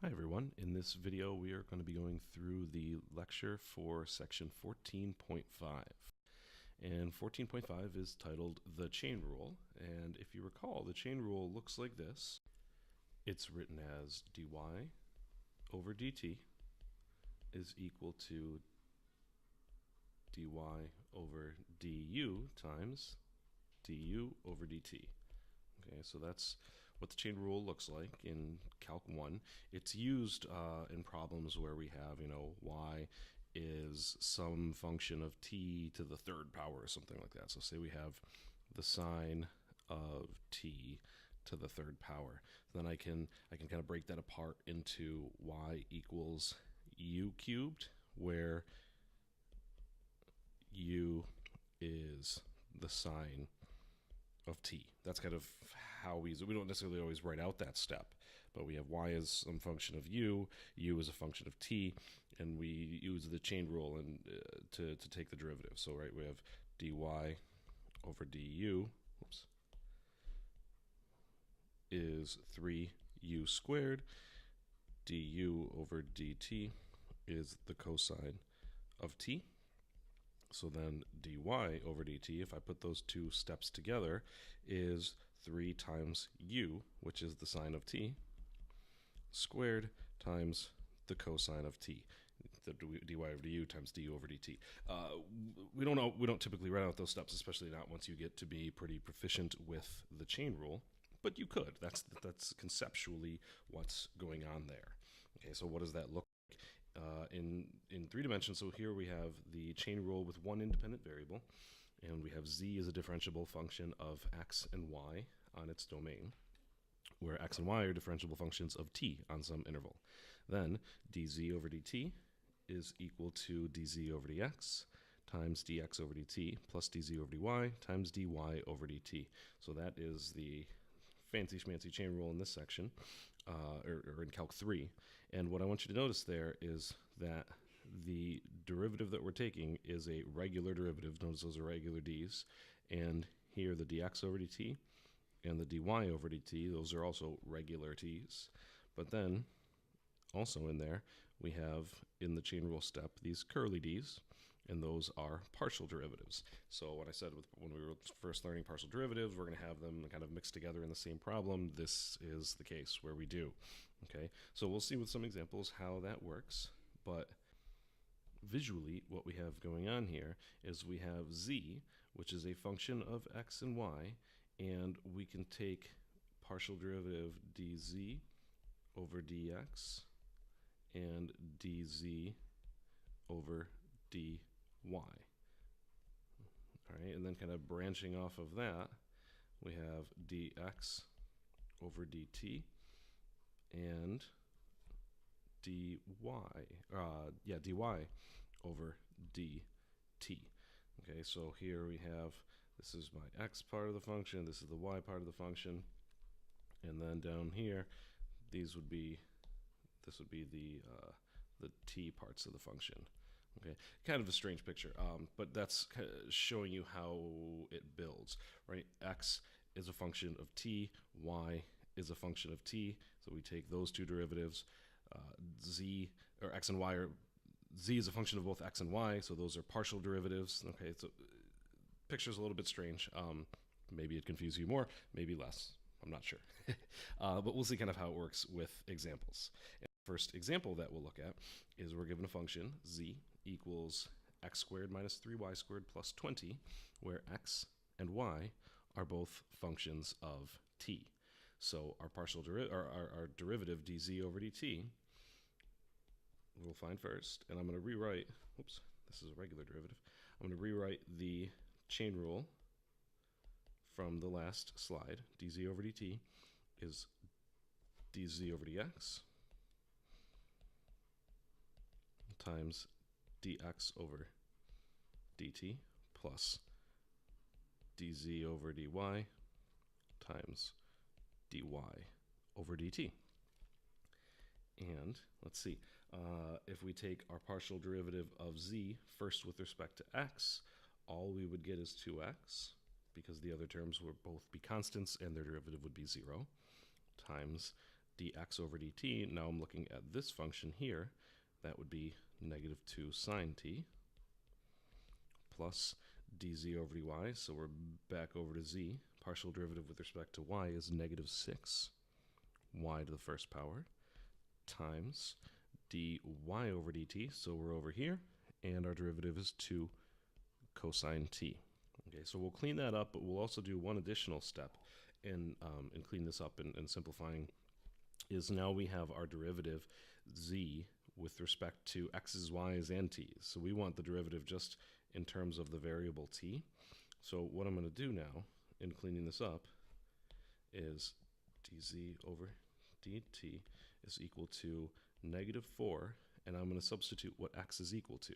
Hi everyone, in this video we are going to be going through the lecture for section 14.5. And 14.5 is titled The Chain Rule, and if you recall, the chain rule looks like this. It's written as dy over dt is equal to dy over du times du over dt. Okay, so that's what the chain rule looks like in Calc 1. It's used in problems where we have, y is some function of t to the third power or something like that. So say we have the sine of t to the third power. Then I can kind of break that apart into y equals u cubed, where u is the sine of t. That's kind of how we don't necessarily always write out that step, but we have y as some function of u is a function of t, and we use the chain rule and to take the derivative. So right, we have dy over du is 3u squared. Du over dt is the cosine of t. So then dy over dt, if I put those two steps together, is 3 times u, which is the sine of t, squared times the cosine of t. The dy over du times du over dt. We don't typically write out those steps, especially not once you get to be pretty proficient with the chain rule, but you could. That's conceptually what's going on there. Okay, so what does that look like in 3 dimensions? So here we have the chain rule with one independent variable, and we have z is a differentiable function of x and y on its domain, where x and y are differentiable functions of t on some interval. Then dz over dt is equal to dz over dx times dx over dt plus dz over dy times dy over dt. So that is the fancy schmancy chain rule in this section, or in Calc 3. And what I want you to notice there is that the derivative that we're taking is a regular derivative. Notice those are regular d's. And here the dx over dt and the dy over dt, those are also regular t's. But then also in there, we have in the chain rule step these curly d's, and those are partial derivatives. So what I said when we were first learning partial derivatives, we're going to have them kind of mixed together in the same problem. This is the case where we do. Okay, so we'll see with some examples how that works, but visually what we have going on here is we have z, which is a function of x and y, and we can take partial derivative dz over dx and dz over dy. All right, and then kind of branching off of that, we have dx over dt and dy over dt. Okay, so here we have, this is my x part of the function, this is the y part of the function, and then down here, this would be the t parts of the function. Okay, kind of a strange picture, but that's kind of showing you how it builds, right? X is a function of t, y is a function of t, so we take those two derivatives. Z, or x and y, z is a function of both x and y, so those are partial derivatives. Okay, so picture's a little bit strange. Maybe it confuses you more, maybe less. I'm not sure. But we'll see kind of how it works with examples. And the first example that we'll look at is we're given a function z equals x squared minus 3y squared plus 20, where x and y are both functions of t. So our our derivative dz over dt we'll find first, and I'm going to rewrite, oops, this is a regular derivative. I'm going to rewrite the chain rule from the last slide. Dz over dt is dz over dx times dx over dt plus dz over dy times dy over dt. And let's see, if we take our partial derivative of z first with respect to x, all we would get is 2x, because the other terms would both be constants and their derivative would be 0, times dx over dt. Now I'm looking at this function here. That would be negative 2 sine t plus dz over dy. So we're back over to z. Partial derivative with respect to y is negative 6 y to the first power times dy over dt. So we're over here, and our derivative is 2 cosine t. Okay, so we'll clean that up, but we'll also do one additional step in clean this up and simplifying. Is now we have our derivative z with respect to x's, y's, and t's. So we want the derivative just in terms of the variable t. So what I'm going to do now in cleaning this up is dz over dt is equal to negative 4, and I'm going to substitute what x is equal to.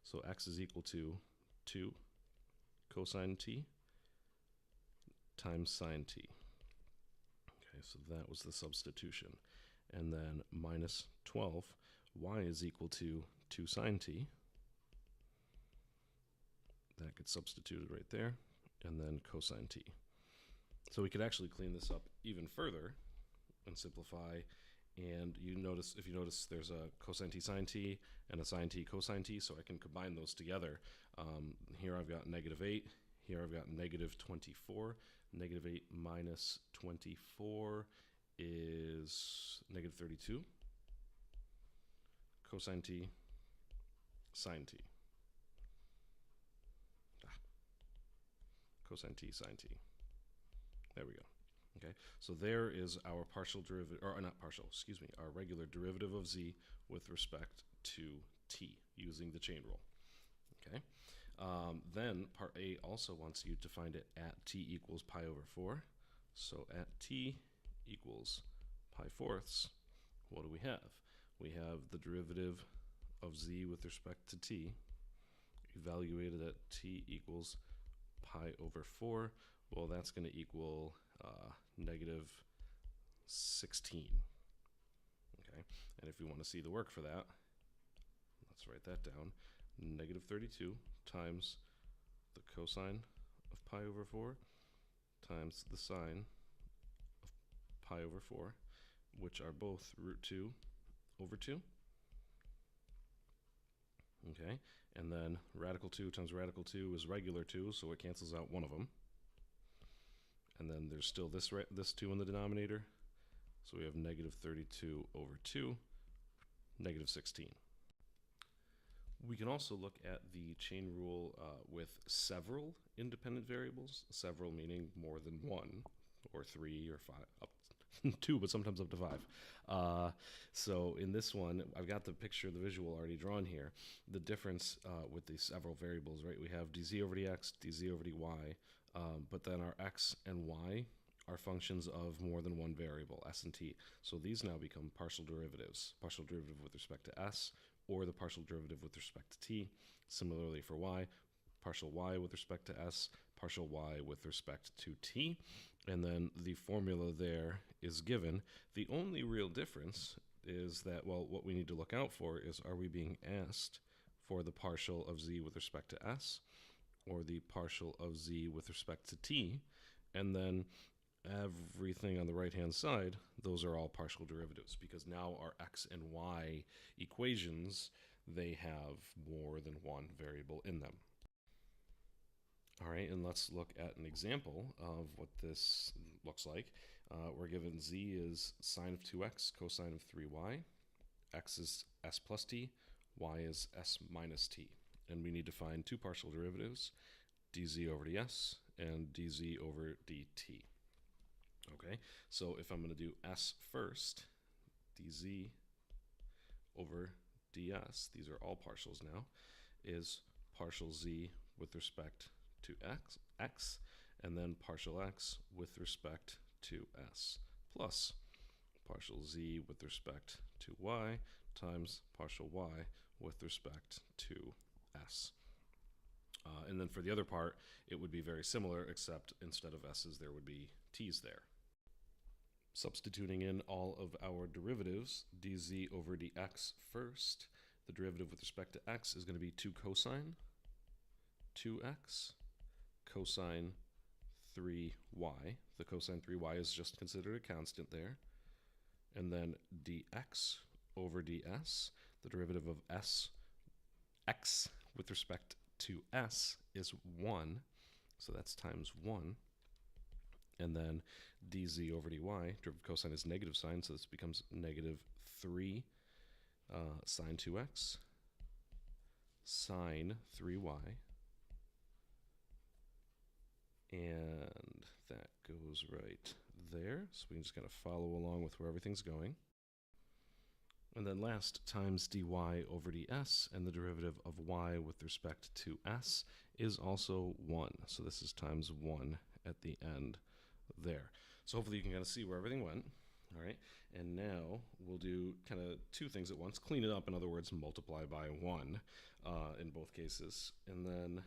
So x is equal to 2 cosine t times sine t. Okay, so that was the substitution. And then minus 12, y is equal to 2 sine t. That gets substituted right there, and then cosine t. So we could actually clean this up even further and simplify. And you notice, if you notice, there's a cosine t sine t and a sine t cosine t, so I can combine those together. Here I've got negative 8, here I've got negative 24. Negative 8 minus 24 is negative 32. Cosine t, sine t. Cosine t, sine t. There we go. Okay, so there is our partial derivative, or not partial, excuse me, our regular derivative of z with respect to t using the chain rule. Okay, then part A also wants you to find it at t equals pi over 4. So at t equals pi fourths, what do we have? We have the derivative of z with respect to t, evaluated at t equals pi over 4. Well, that's going to equal negative 16. Okay, and if you want to see the work for that, let's write that down. Negative 32 times the cosine of pi over 4 times the sine of pi over 4, which are both root 2 over 2. Okay, and then radical 2 times radical 2 is regular 2, so it cancels out one of them. And then there's still this 2 in the denominator, so we have negative 32 over 2, negative 16. We can also look at the chain rule with several independent variables, several meaning more than 1, or 3, or 5, up 2, but sometimes up to 5. So in this one, I've got the picture, the visual already drawn here. The difference with these several variables, right? We have dz over dx, dz over dy, but then our x and y are functions of more than one variable, s and t. So these now become partial derivatives. Partial derivative with respect to s, or the partial derivative with respect to t. Similarly for y, partial y with respect to s, partial y with respect to t. And then the formula there is given. The only real difference is that, well, what we need to look out for is, are we being asked for the partial of z with respect to s, or the partial of z with respect to t? And then everything on the right-hand side, those are all partial derivatives, because now our x and y equations, they have more than one variable in them. All right, and let's look at an example of what this looks like. We're given z is sine of 2x, cosine of 3y, x is s plus t, y is s minus t. And we need to find two partial derivatives, dz over ds and dz over dt. Okay, so if I'm going to do s first, dz over ds, these are all partials now, is partial z with respect to x, and then partial x with respect to s, plus partial z with respect to y times partial y with respect to s. And then for the other part, it would be very similar, except instead of s's, there would be t's there. Substituting in all of our derivatives, dz over dx first, the derivative with respect to x is going to be 2 cosine 2x cosine 3y. The cosine 3y is just considered a constant there. and then dx over ds, the derivative of x with respect to s is 1, so that's times 1. And then dz over dy, derivative cosine is negative sign, so this becomes negative 3 sine 2x sine 3y. And that goes right there. So we can just kind of follow along with where everything's going. And then last, times dy over ds, and the derivative of y with respect to s is also 1. So this is times 1 at the end there. So hopefully you can kind of see where everything went. All right, and now we'll do kind of two things at once. Clean it up, in other words, multiply by 1 in both cases, and then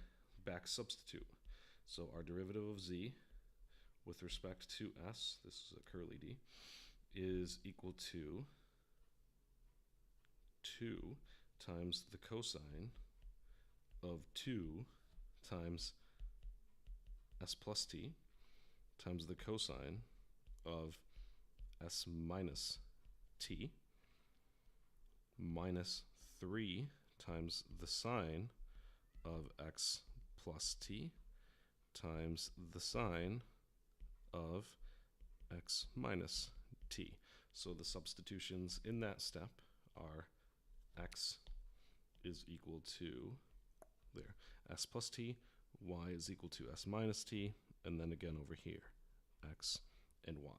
back substitute. So our derivative of z with respect to s, this is a curly d, is equal to 2 times the cosine of 2 times s plus t times the cosine of s minus t minus 3 times the sine of x plus t times the sine of x minus t. So the substitutions in that step are x is equal to, there, s plus t, y is equal to s minus t, and then again over here, x and y.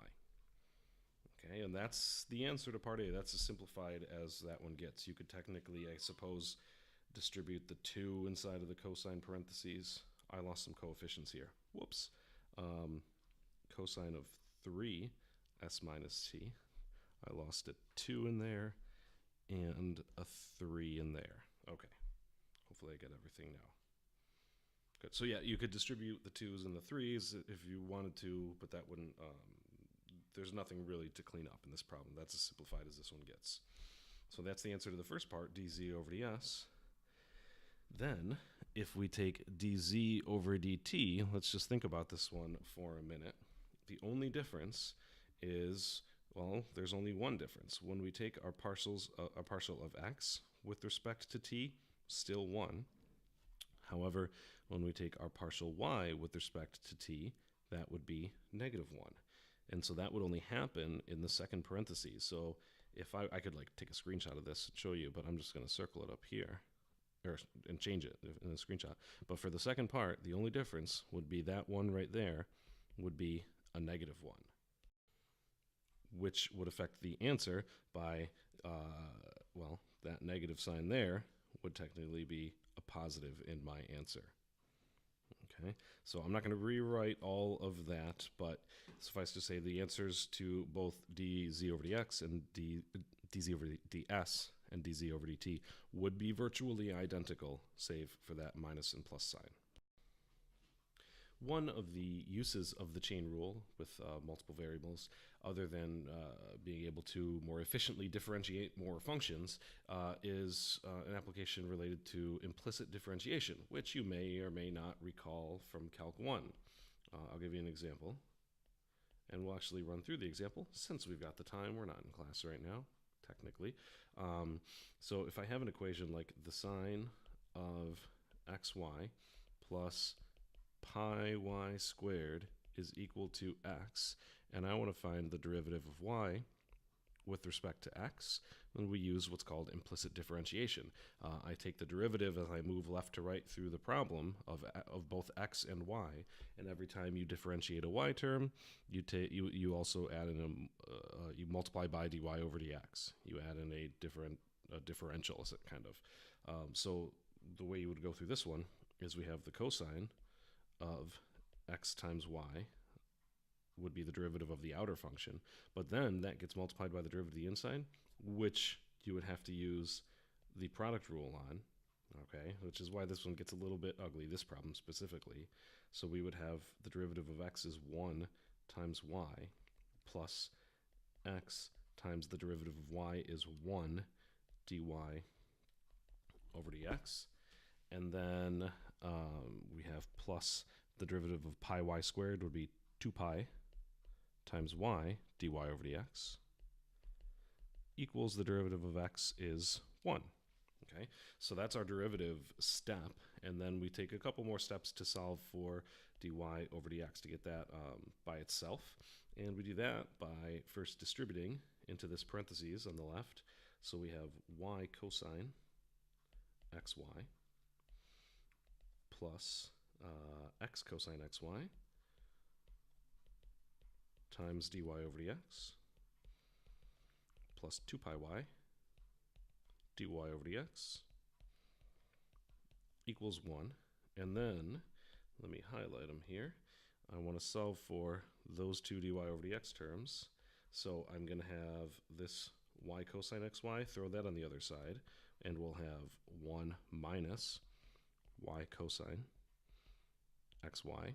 Okay, and that's the answer to part A. That's as simplified as that one gets. You could technically, I suppose, distribute the 2 inside of the cosine parentheses. I lost some coefficients here. Whoops. Cosine of 3 s minus t. I lost a 2 in there and a 3 in there. Okay. Hopefully I get everything now. Good. So yeah, you could distribute the 2's and the 3's if you wanted to, but that wouldn't, there's nothing really to clean up in this problem. That's as simplified as this one gets. So that's the answer to the first part, dz over ds. Then, if we take dz over dt, let's just think about this one for a minute. The only difference is, well, there's only one difference. When we take our partial of x with respect to t, still 1. However, when we take our partial y with respect to t, that would be negative 1. And so that would only happen in the second parentheses. So if I could like take a screenshot of this and show you, but I'm just going to circle it up here and change it in a screenshot. But for the second part, the only difference would be that one right there would be a negative 1, which would affect the answer by, well, that negative sign there would technically be a positive in my answer. Okay, so I'm not going to rewrite all of that, but suffice to say the answers to both dz over dx and dz over ds and dz over dt would be virtually identical, save for that minus and plus sign. One of the uses of the chain rule with multiple variables, other than being able to more efficiently differentiate more functions, is an application related to implicit differentiation, which you may or may not recall from Calc 1. I'll give you an example, and we'll actually run through the example since we've got the time. We're not in class right now, technically. So if I have an equation like the sine of xy plus pi y squared is equal to x, and I want to find the derivative of y with respect to x, then we use what's called implicit differentiation. I take the derivative as I move left to right through the problem of both x and y, and every time you differentiate a y term, you also add in you multiply by dy over dx. You add in a differential, as it kind of. So the way you would go through this one is we have the cosine of x times y would be the derivative of the outer function, but then that gets multiplied by the derivative of the inside, which you would have to use the product rule on, okay, which is why this one gets a little bit ugly, this problem specifically. So we would have the derivative of x is 1 times y plus x times the derivative of y is 1 dy over dx, and then we have plus the derivative of pi y squared would be 2 pi times y dy over dx. equals the derivative of x is 1. Okay, so that's our derivative step, and then we take a couple more steps to solve for dy over dx to get that by itself. And we do that by first distributing into this parentheses on the left. So we have y cosine xy plus x cosine xy times dy over dx plus 2 pi y dy over dx equals 1. And then, let me highlight them here. I want to solve for those two dy over dx terms. So I'm going to have this y cosine xy, throw that on the other side, and we'll have 1 minus y cosine xy.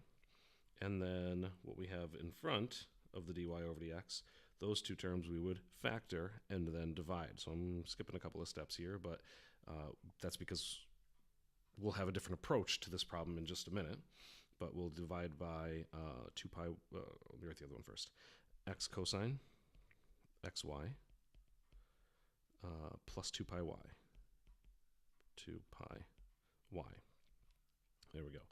And then what we have in front of the dy over dx, those two terms we would factor and then divide. So I'm skipping a couple of steps here, but that's because we'll have a different approach to this problem in just a minute. But we'll divide by 2 pi, let me write the other one first, x cosine xy plus 2 pi y, 2 pi y. There we go.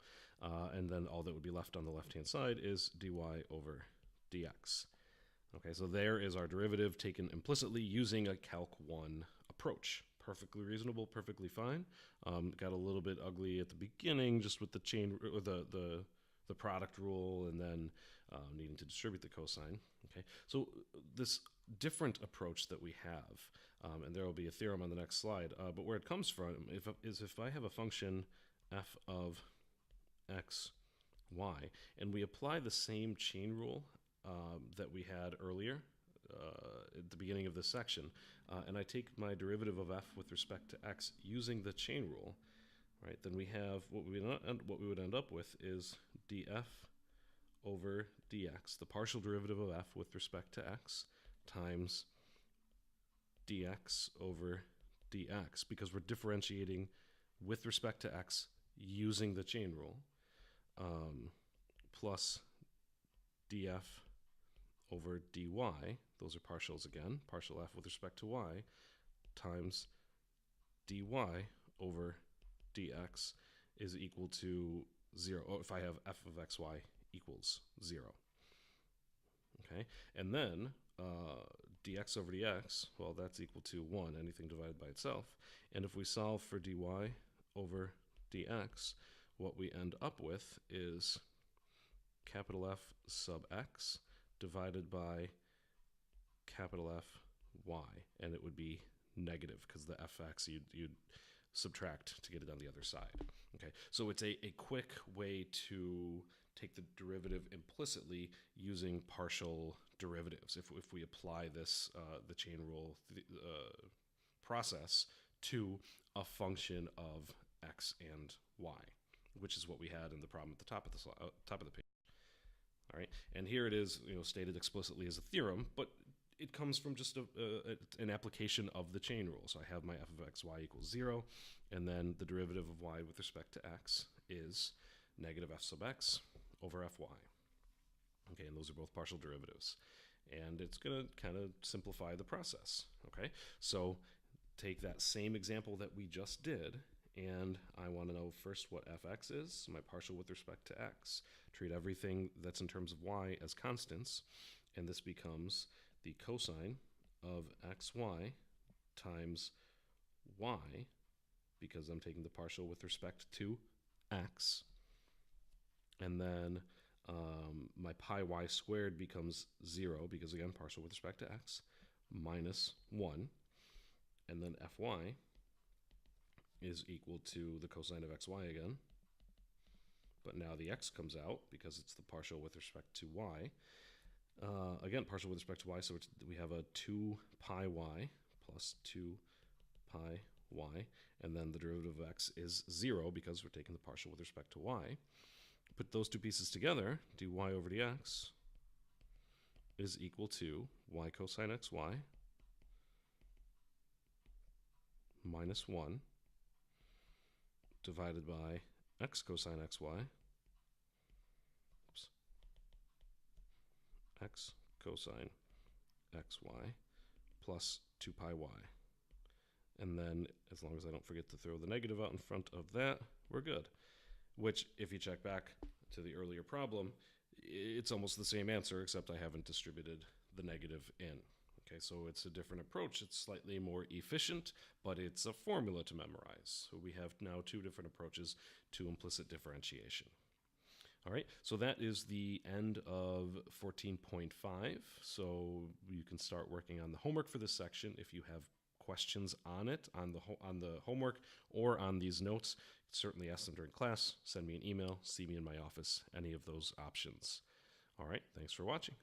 And then all that would be left on the left-hand side is dy over dx. Okay, so there is our derivative taken implicitly using a Calc 1 approach. Perfectly reasonable, perfectly fine. Got a little bit ugly at the beginning just with the chain, or the product rule, and then needing to distribute the cosine. Okay, so this different approach that we have, and there will be a theorem on the next slide, but where it comes from is if I have a function f of x, y, and we apply the same chain rule that we had earlier at the beginning of this section, and I take my derivative of f with respect to x using the chain rule, right? Then we have what we would end up with is df over dx, the partial derivative of f with respect to x, times dx over dx, because we're differentiating with respect to x using the chain rule, plus df over dy, those are partials again, partial f with respect to y, times dy over dx is equal to 0, if I have f of xy equals 0. Okay, and then dx over dx, well, that's equal to 1, anything divided by itself. And if we solve for dy over dx, what we end up with is capital F sub x divided by capital F y, and it would be negative because the fx you'd subtract to get it on the other side. Okay, so it's a quick way to take the derivative implicitly using partial derivatives. If we apply this the chain rule process to a function of x and y, which is what we had in the problem at the top of the page. All right, and here it is, stated explicitly as a theorem, but it comes from just an application of the chain rule. So I have my f of xy equals 0, and then the derivative of y with respect to x is negative f sub x over fy. Okay, and those are both partial derivatives. And it's going to kind of simplify the process. Okay, so take that same example that we just did, and I want to know first what fx is, my partial with respect to x. Treat everything that's in terms of y as constants, and this becomes the cosine of xy times y, because I'm taking the partial with respect to x. And then my pi y squared becomes 0, because again, partial with respect to x, minus 1. And then fy is equal to the cosine of xy again. But now the x comes out because it's the partial with respect to y. Again, partial with respect to y, so we have a 2 pi y plus 2 pi y, and then the derivative of x is 0 because we're taking the partial with respect to y. Put those two pieces together, dy over dx is equal to y cosine xy minus 1 divided by x cosine xy, x cosine xy plus 2 pi y. And then, as long as I don't forget to throw the negative out in front of that, we're good. Which, if you check back to the earlier problem, it's almost the same answer, except I haven't distributed the negative in. Okay, so it's a different approach. It's slightly more efficient, but it's a formula to memorize. So we have now 2 different approaches to implicit differentiation. All right, so that is the end of 14.5. So you can start working on the homework for this section. If you have questions on it, on the homework, or on these notes, certainly ask them during class. Send me an email, see me in my office, any of those options. All right, thanks for watching.